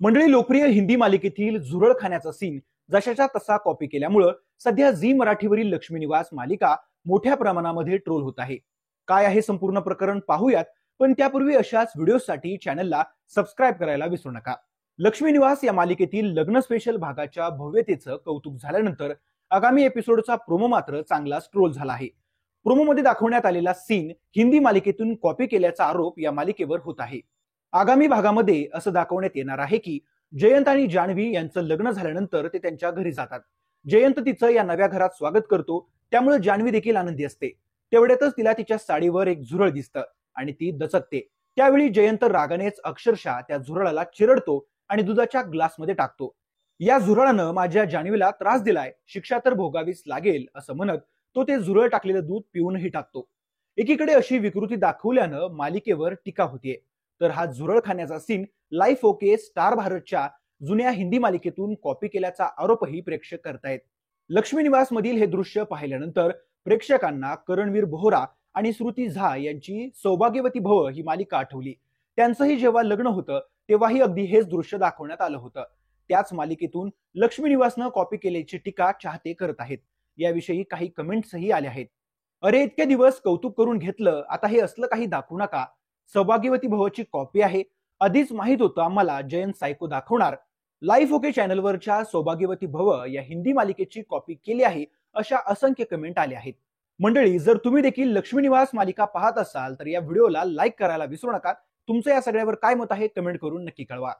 मंडळी, लोकप्रिय हिंदी मालिकेतील झुरळ खाण्याचा सीन जशाच्या तसा कॉपी केल्यामुळे सध्या झी मराठीवरील लक्ष्मी निवास मालिका मोठ्या प्रमाणामध्ये ट्रोल होत आहे. काय आहे संपूर्ण प्रकरण पाहूयात, पण त्यापूर्वी अशाच व्हिडिओसाठी चॅनलला सबस्क्राईब करायला विसरू नका. लक्ष्मी निवास या मालिकेतील लग्न स्पेशल भागाच्या भव्यतेचं कौतुक झाल्यानंतर आगामी एपिसोडचा प्रोमो मात्र चांगलाच ट्रोल झाला आहे. प्रोमोमध्ये दाखवण्यात आलेला सीन हिंदी मालिकेतून कॉपी केल्याचा आरोप या मालिकेवर होत आहे. आगामी भागामध्ये असं दाखवण्यात येणार आहे की जयंत आणि जान्हवी यांचं लग्न झाल्यानंतर ते त्यांच्या घरी जातात. जयंत तिचं या नव्या घरात स्वागत करतो, त्यामुळे जान्हवी देखील आनंदी असते. तेवढ्यातच तिला तिच्या साडीवर एक झुरळ दिसतं आणि ती दचकते. त्यावेळी जयंत रागानेच अक्षरशः त्या झुरळाला चिरडतो आणि दुधाच्या ग्लासमध्ये टाकतो. या झुरळानं माझ्या जान्हवीला त्रास दिलाय, शिक्षा तर भोगावीच लागेल असं म्हणत तो ते झुरळ टाकलेलं दूध पिऊनही टाकतो. एकीकडे अशी विकृती दाखवल्यानं मालिकेवर टीका होतीये, तर हा झुरळ खाण्याचा सीन लाईफ ओके स्टार भारतच्या जुन्या हिंदी मालिकेतून कॉपी केल्याचा आरोपही प्रेक्षक करतायत. लक्ष्मी निवास मधील हे दृश्य पाहिल्यानंतर प्रेक्षकांना करणवीर बोहरा आणि श्रुती झा यांची सौभाग्यवती भव ही मालिका आठवली. त्यांचंही जेव्हा लग्न होतं तेव्हाही अगदी हेच दृश्य दाखवण्यात आलं होतं. त्याच मालिकेतून लक्ष्मी निवासनं कॉपी केल्याची टीका चाहते करत आहेत. याविषयी काही कमेंट्सही आल्या आहेत. अरे, इतके दिवस कौतुक करून घेतलं, आता हे असलं काही दाखवू नका. सौभाग्यवती भवची कॉपी आहे, आधीच माहित होतं आम्हाला जयंत सायको दाखवणार. लाईफ ओके चॅनलवरच्या सौभाग्यवती भव या हिंदी मालिकेची कॉपी केली आहे, अशा असंख्य कमेंट आल्या आहेत. मंडळी, जर तुम्ही देखील लक्ष्मी निवास मालिका पाहत असाल तर या व्हिडिओला लाईक करायला विसरू नका. तुमचं या सगळ्यावर काय मत आहे कमेंट करून नक्की कळवा.